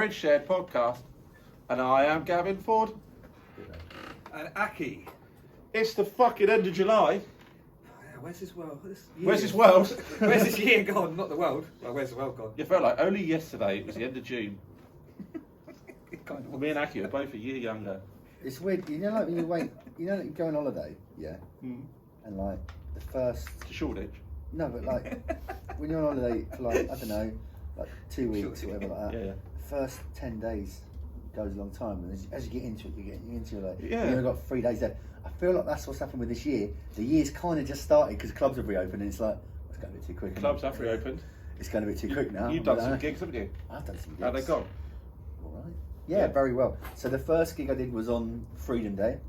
Garage Shed podcast, and I am Gavin Ford. And Aki. It's the fucking end of July. Where's this world? Where's this world? Where's this year gone? Not the world. Well, where's the world gone? You felt like only yesterday it was the end of June. Kind of. Me and Aki are both a year younger. It's weird, you know, like when you wait, you know, like you go on holiday, yeah, Mm. and like the first, It's a Shoreditch. no, but like when you're on holiday for like I don't know, like 2 weeks or whatever like that. Yeah, yeah. The first 10 days goes a long time, and as you get into it, you get into it, like Yeah. you've only got 3 days there. I feel like that's what's happened with this year. The year's kind of just started because clubs have reopened, and it's like it's going a bit too quick. isn't Clubs it? have reopened. It's going a bit too quick now. You've done but, some gigs, haven't you? I've done some gigs. How they gone? All right. Yeah, very well. So the first gig I did was on Freedom Day,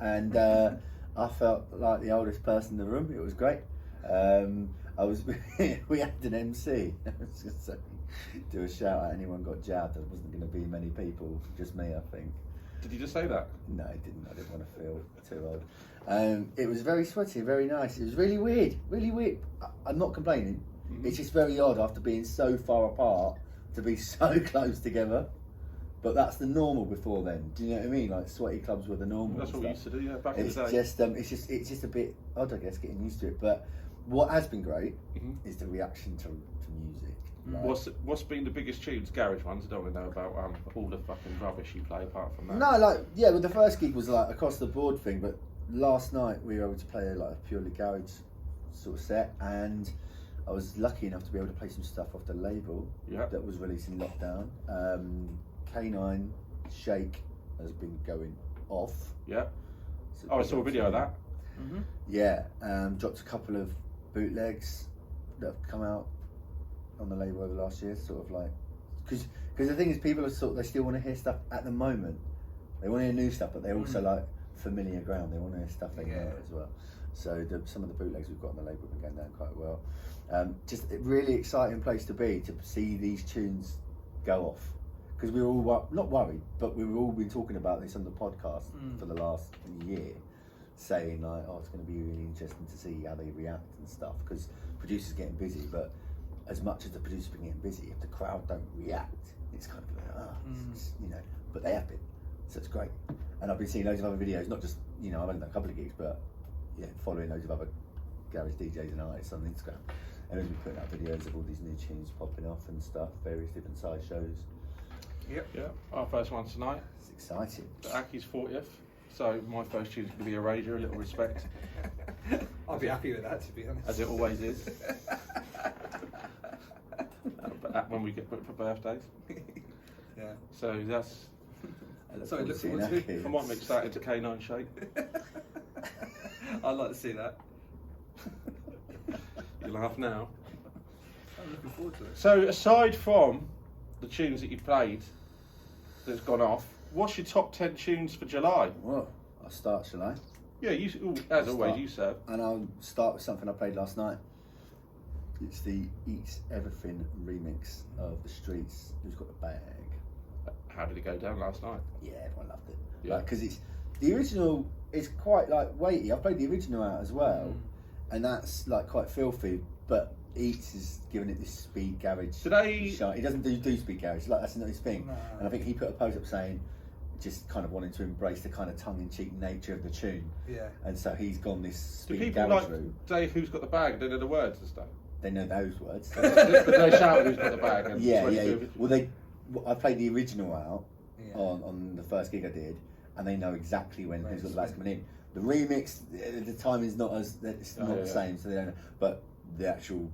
and I felt like the oldest person in the room. It was great. I was. We had an MC. I was just saying, do a shout out. Anyone got jabbed? There wasn't going to be many people. Just me, I think. Did you just say that? No, I didn't. I didn't want to feel too old. It was very sweaty, very nice. It was really weird. Really weird. I'm not complaining. It's just very odd after being so far apart to be so close together. But that's the normal before then. Do you know what I mean? Like sweaty clubs were the normal. That's what we used to do, yeah, back It's in the day. it's just a bit odd, I guess, getting used to it. But what has been great Mhm. is the reaction to music. Like, What's been the biggest tunes? Garage ones. I don't want to know about all the fucking rubbish you play apart from that. no, like yeah, well the first gig was like across the board thing, but last night we were able to play like a purely garage sort of set, and I was lucky enough to be able to play some stuff off the label Yeah. that was released in lockdown. K9 Shake has been going off. Yeah. So Oh, I saw a video of that. Yeah, dropped a couple of bootlegs that have come out on the label over the last year, sort of like, because the thing is, people are they still want to hear stuff at the moment. They want to hear new stuff, but they also like familiar ground. They want to hear stuff they know as well. So some of the bootlegs we've got on the label have been going down quite well. Just a really exciting place to be, to see these tunes go off. Because we were all not worried, but we've all been talking about this on the podcast for the last year, saying like, oh, it's going to be really interesting to see how they react and stuff. Because producers are getting busy, but as much as the producers are getting busy, if the crowd don't react, it's kind of like, you know. But they have been, so it's great. And I've been seeing loads of other videos, not just I've only done a couple of gigs, but yeah, following loads of other garage DJs and artists on Instagram, and we've been putting out videos of all these new tunes popping off and stuff, various different side shows. Yep. Yeah. Our first one tonight. It's exciting. Aki's 40th. So my first tune's going to be Erasure, a little respect, I'll be happy with that, to be honest. as it always is. But when we get booked for birthdays. Yeah. So that's. I look So forward it looks seeing forward our to- kids. I might mix that into K9 Shake. I'd like to see that. You laugh now. I'm looking forward to it. So aside from the tunes that you played that's gone off, what's your top 10 tunes for July? Well, I'll start, shall I? Yeah, as always, Start. you serve. And I'll start with something I played last night. It's the Eats Everything remix of The Streets. Who's Got the Bag? How did it go down last night? Yeah, everyone loved it. Yeah. Because it's the original is quite like weighty. I played the original out as well, and that's like quite filthy. But Eats is giving it this speed garage. Did they- shine. He doesn't do speed garage. Like that's not his thing. No. And I think he put a post up saying, just kind of wanting to embrace the kind of tongue-in-cheek nature of the tune. Yeah. And so he's gone this Do speed people garage like route. say who's got the bag and they know the words and stuff? They know those words. But they shout who's got the bag and Yeah, it's yeah. ready to- Well, I played the original out Yeah. on the first gig I did, and they know exactly when Right, Who's Got the so- Bag's coming in. The remix, the timing is not it's not Oh, the yeah. same, so they don't know. But the actual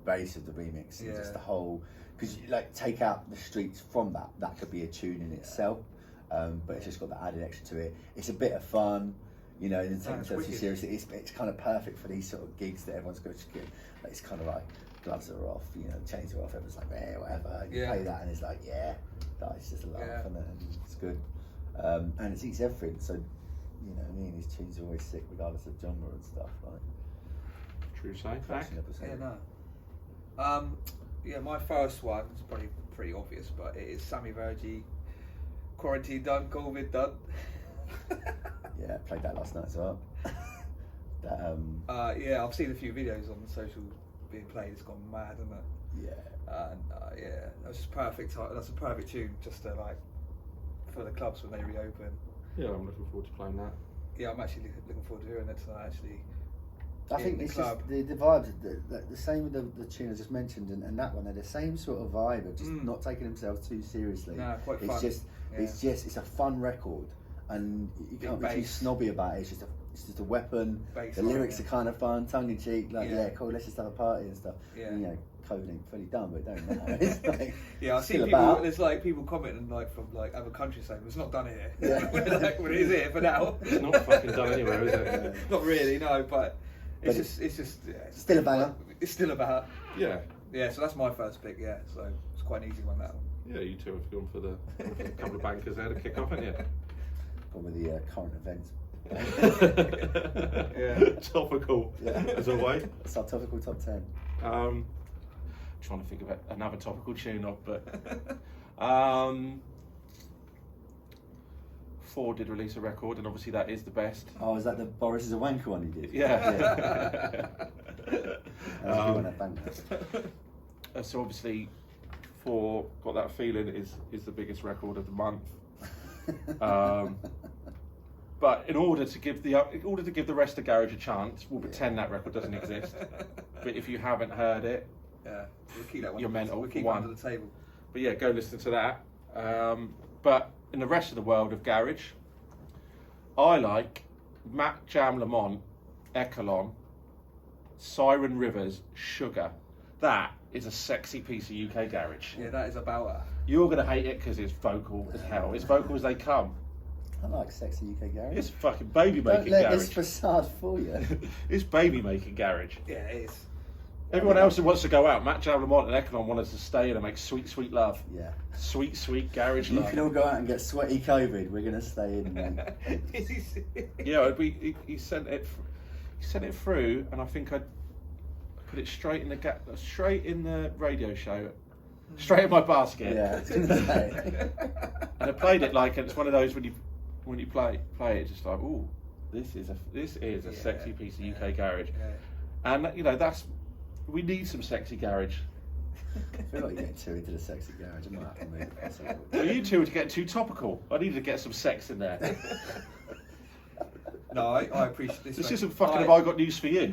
base of the remix, and just Yeah. the whole, because like take out the streets from that could be a tune in itself, but it's just got that added extra to it. It's a bit of fun. You know, and taking it's themselves too wicked. seriously. It's kind of perfect for these sort of gigs that everyone's going to get. Like, it's kind of like gloves are off, chains are off. Everyone's like, whatever. You Yeah. play that, and it's like, it's just a laugh, Yeah. and it's good. And it eats everything. So, you know what I mean. His tunes are always sick, regardless of genre and stuff. Like, True say, fact. Yeah, no. Yeah, my first one is probably pretty obvious, but it is Sammy Verji. Quarantine done, COVID done. Yeah, played that last night as well. Yeah, I've seen a few videos on social being played. It's gone mad, isn't it? Yeah. And yeah, that's just perfect. That's a perfect tune just to like for the clubs when they reopen. Yeah, I'm looking forward to playing that. Yeah, I'm actually looking forward to hearing it tonight. Actually, I in think the it's club. just the vibes, the same with the tune I just mentioned and that one. They're the same sort of vibe of just not taking themselves too seriously. No, quite it's fun. just, it's a fun record, and you Big can't be too bass. snobby about it. It's just a weapon. Bass The line, lyrics yeah. are kind of fun, tongue in cheek. Like, Yeah. yeah, cool. Let's just have a party and stuff. Yeah. And, you know, COVID ain't fully done, but it don't matter. It's like, Yeah, I've seen still people. about. There's like people commenting like from like other countries saying it's not done here. Yeah. Like, well, it is here for now. It's not fucking done anywhere, is it? Not really, no. But it's But just yeah, Still a banger. It's still about. Yeah. Yeah, so that's my first pick. Yeah, so it's quite an easy one that one. Yeah, you two have gone for the couple of bankers there to kick off, haven't you? Gone with the current events. Yeah. Topical, Yeah. as always. It's our topical top 10. Trying to think of another topical tune of, but Ford did release a record, and obviously that is the best. Oh, is that the Boris is a wanker one you did? Yeah. That was a good one, that banger. So obviously, For Got That Feeling is the biggest record of the month. But in order to give the rest of Garage a chance, we'll pretend that record doesn't exist. But if you haven't heard it, Yeah, we'll keep that one. You're mental, We'll keep for it one. under the table. but yeah, go listen to that. But in the rest of the world of Garage, I like Matt Jam Lamont, Echelon, Siren Rivers, Sugar. That is a sexy piece of UK Garage. Yeah, that is about her. You're going to hate it because it's vocal as hell. It's vocal as they come. I like sexy UK garage. It's fucking baby Don't making let garage. this facade fool you. It's baby making garage. Yeah, it is. Everyone else who wants to go out, Matt Jam Lamont and Echelon wanted to stay in and make sweet, sweet love. Yeah. Sweet, sweet garage You love. can all go out and get sweaty COVID. We're gonna stay in, mate. Yeah, he sent it. He sent it through, and I think I put it straight in the radio show, straight in my basket. Yeah, I was gonna say. And I played it like it's one of those when you play it, just like, ooh, this is a Yeah, sexy piece of yeah, UK garage, yeah. and we need some sexy garage. I feel like you're getting too into the sexy garage. I'm not happy with it. Well, you two are getting too topical. I need to get some sex in there. No, I appreciate this. This mate. isn't fucking. Have I got news for you?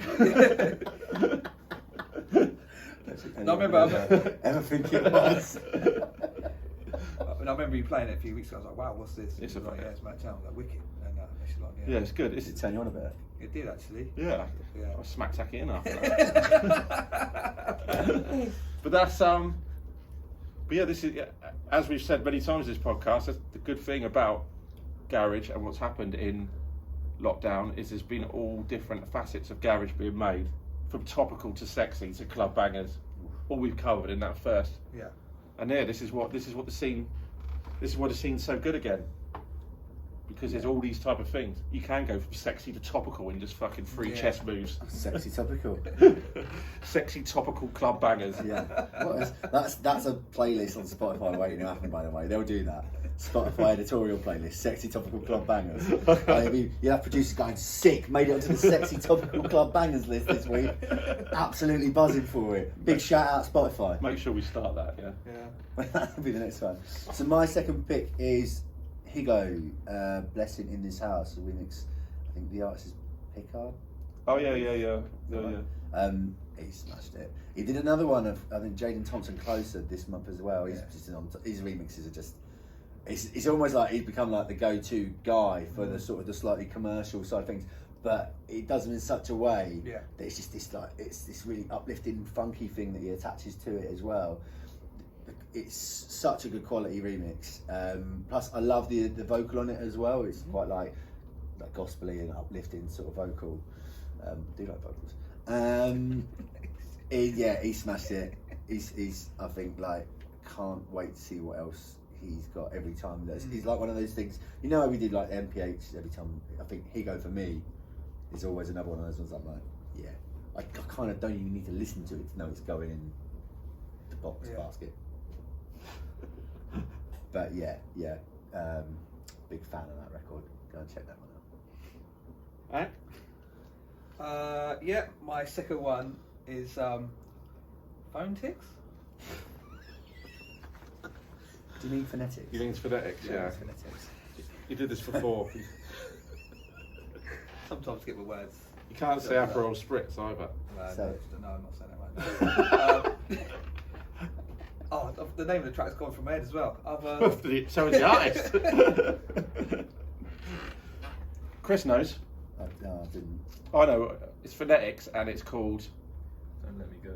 No, I remember- Ever think it was? And I remember you playing it a few weeks ago. I was like, wow, what's this? It's He was a- like, yeah, it's Matt Town. Like, wicked. And she's like, Yeah, it's good. Does it turn you on a bit? It did actually. Yeah. Yeah. I smack tack it in after that. But that's but yeah, this is as we've said many times in this podcast. That's the good thing about garage and what's happened in lockdown is there's been all different facets of garage being made, from topical to sexy to club bangers. All we've covered in that first. Yeah. And yeah, this is what the scene's so good again. Because there's all these type of things. You can go from sexy to topical in just fucking free Yeah. chess moves. Sexy topical. Sexy topical club bangers. Yeah. That's a playlist on Spotify waiting to happen, by the way. They'll do that. Spotify editorial playlist, sexy topical club bangers. You'll have producers going, sick, made it onto the sexy topical club bangers list this week. Absolutely buzzing for it. Big shout out Spotify. Make sure we start that, yeah. Yeah. That'll be the next one. So my second pick is Higo, Blessing in This House, a remix. I think the artist is Picard. Oh yeah. He smashed it. He did another one of, I think, Jaden Thompson Closer this month as well. He's Yeah. just his remixes are just. It's almost like he's become like the go-to guy for the sort of the slightly commercial side of things, but he does them in such a way Yeah. that it's just this this really uplifting, funky thing that he attaches to it as well. It's such a good quality remix. Plus, I love the vocal on it as well. It's quite like gospely and uplifting sort of vocal. I do like vocals. He smashed it. He's I think like can't wait to see what else he's got every time. He's like one of those things. You know how we did like MPH every time. I think Higo for me is always another one of those ones. I'm like, yeah, I kind of don't even need to listen to it to know it's going in the box basket. But yeah, big fan of that record. Go and check that one out. Alright. Yeah, my second one is Phone Ticks. Do you mean phonetics? You mean it's phonetics? Yeah. It's phonetics. You did this before. Sometimes get my words. You can't say Aperol Spritz either. So- No, I'm not saying that right now. The name of the track's gone from my head as well. So is the artist. Chris knows. No, I didn't. I know. It's phonetics and it's called Don't Let Me Go.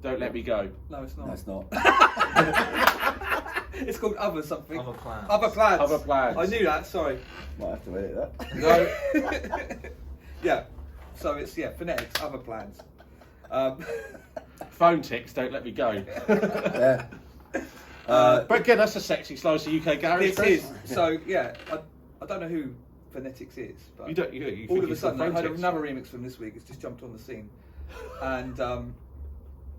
Don't Let Me Go. No, it's not. No, it's not. It's called Other something. Other Plans. Other Plans. Other Plans. I knew that, sorry. Might have to edit that. No. Yeah. So it's, phonetics, Other Plans. Phone ticks, Don't Let Me Go. Yeah. But again, that's a sexy slice of UK garage. This Chris. is. So, I don't know who phonetics is, but You don't. You all think of a it's sudden I phone heard ticks? another remix from this week. It's just jumped on the scene, and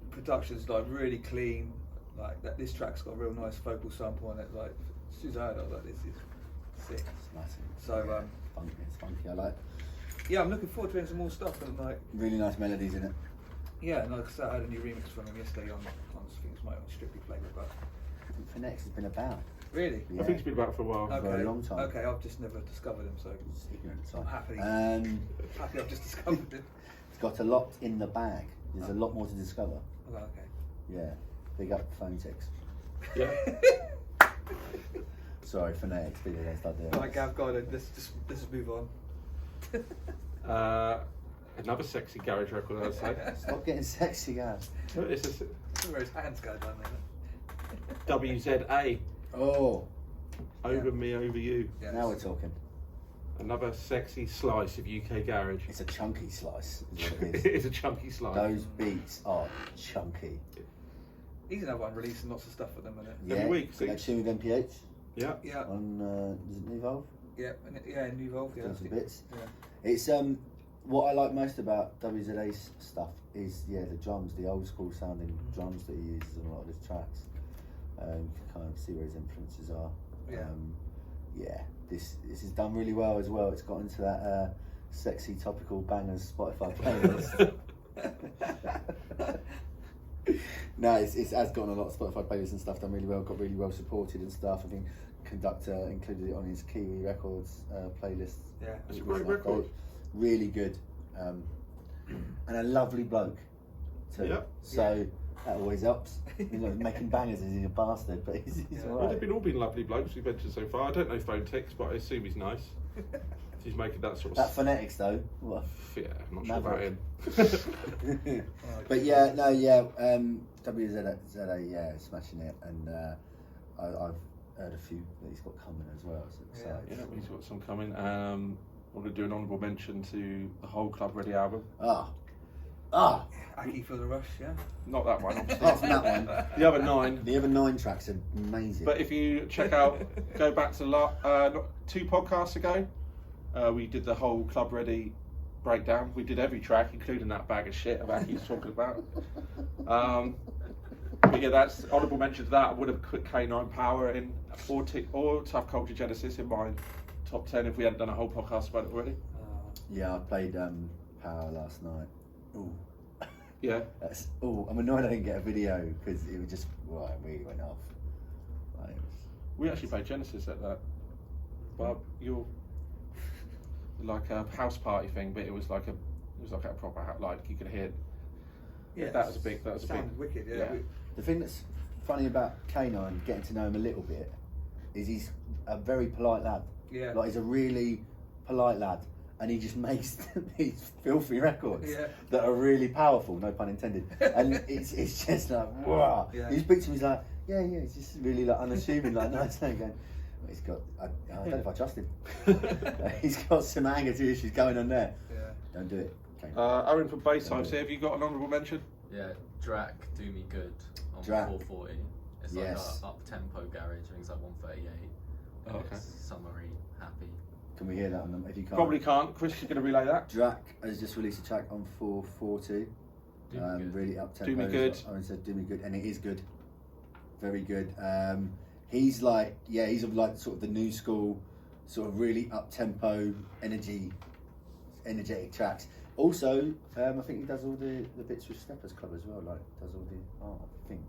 production's like really clean. Like this track's got a real nice vocal sample on it. Like as soon as I heard it, I was like, this is sick. It's massive. So Funky, it's funky. I like I'm looking forward to hearing some more stuff. And like really nice melodies in it. and like I said, I had a new remix from him yesterday on I think it's my own Strictly flavour, but I think Phonetics has been about. really. Yeah. I think it's been about for a while. Okay. For a long time. Okay, I've just never discovered him, so It's ignorant, so. I'm happy. Happy I've just discovered him. It's got a lot in the bag. There's a lot more to discover. Oh, okay. Yeah. Big up phonetics. Yeah. Sorry, phonetics. People don't start doing Right, Gav, go on. Let's move on. Another sexy garage record, I'd say. Stop getting sexy, guys. This is Where his hands go down there. WZA. Oh, Over Me, Over You. Yes. now we're talking. Another sexy slice of UK garage. It's a chunky slice. Is what it is. It's a chunky slice. Those beats are chunky. He's another one releasing lots of stuff at the minute. Yeah. Every week, That six. tune with MPH Yeah. Yeah, on is it Nuvolve? in New Volk, yeah. Doing some bits. Yeah. It's what I like most about WZA's stuff is the drums, the old school sounding drums that he uses on a lot of his tracks. You can kind of see where his influences are. Yeah. This is done really well as well. It's got into that sexy topical bangers Spotify playlist. No, it's has gotten a lot of Spotify playlists and stuff done really well. Got really well supported and stuff. I think Conductor included it on his Kiwi Records playlist. Yeah. It's a It was great like record. really good, and a lovely bloke too. Yep. So that always helps. You know, making bangers is he's a bastard, but he's Yeah. Well, alright. they've all been lovely blokes we've mentioned so far. I don't know phone ticks, but I assume he's nice. He's making that sort That of. phonetics though. What? Yeah, I'm not sure about Maverick. him. But WZA, yeah, smashing it, and I've heard a few that he's got coming as well. So Yeah. excited. Yeah, he's got some coming. I'm going to do an honourable mention to the whole Club Ready album. Ah, Aki for the Rush, yeah. Not that one, obviously. apart from that one, The other 9. the other 9 tracks are amazing. But if you check out, go back to 2 podcasts ago, we did the whole Club Ready breakdown. We did every track, including that bag of shit about he's talking about. But yeah, that's honourable mention to that. I would have put K9 Power in or Tough Culture Genesis in my top 10 if we hadn't done a whole podcast about it already. yeah, I played Power last night. Ooh. Yeah. I'm annoyed I didn't get a video because it was just, well, it really went off. Like, it was, We actually played Genesis at that. Well, you're like a house party thing, but it was like a proper like you could hear. Yeah. That was a big. Sounded wicked, yeah. Yeah. the thing that's funny about K9, getting to know him a little bit, is he's a very polite lad. Yeah. Like, he's a really polite lad, and he just makes these filthy records Yeah. that are really powerful, no pun intended. And it's just like, wow. Yeah. You speak to him, he's like, yeah, it's just really like unassuming, like nice thing going. He's got, I don't know if I trust him. He's got some anger to issues going on there. Yeah. Don't do it. Okay. Owen from Bass Types here. Have you got an honourable mention? Yeah, Drac, Do Me Good on Drac. 440. It's Yes. like a up-tempo garage. I think it's like 138. Oh, okay. It's summery, happy. Can we hear that on them? If you can't. Probably can't. Chris is going to relay that. Drac has just released a track on 440. Do Me Good. Really up tempo. Do Me Good. I said Do Me Good, and it is good. Very good. He's like, yeah, he's of like sort of the new school, sort of really up tempo, energetic tracks. Also, I think he does all the bits with Steppers Club as well. Like, does all the art, I think.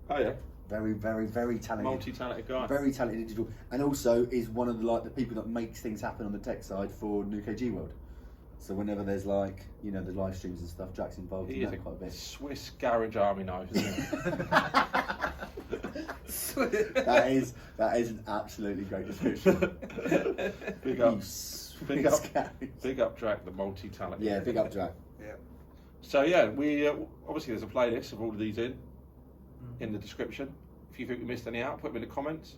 Oh yeah, Very, very, very talented. multi-talented guy. Very talented individual, and also is one of the people that makes things happen on the tech side for New KG World. So whenever there's the live streams and stuff, Jack's involved He in is that a quite a bit. Swiss garage army knife, isn't he? that is an absolutely great description. Big up, You big up, Swiss garage. big up, Drac, the multi-talented. Yeah, big up Jack. Yeah. So yeah, we obviously there's a playlist of all of these in the description. If you think we missed any out, put them in the comments.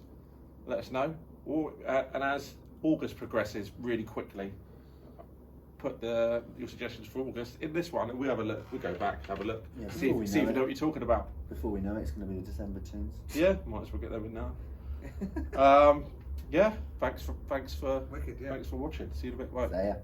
Let us know. Or, and as August progresses really quickly, put your suggestions for August in this one, and we have a look. We go back, have a look, Yeah, see before we if we know know what you're talking about. Before we know it, it's going to be the December tunes. Yeah, might as well get them in now. Yeah, thanks for Wicked, yeah. thanks for watching. See you in a bit. Bye. There.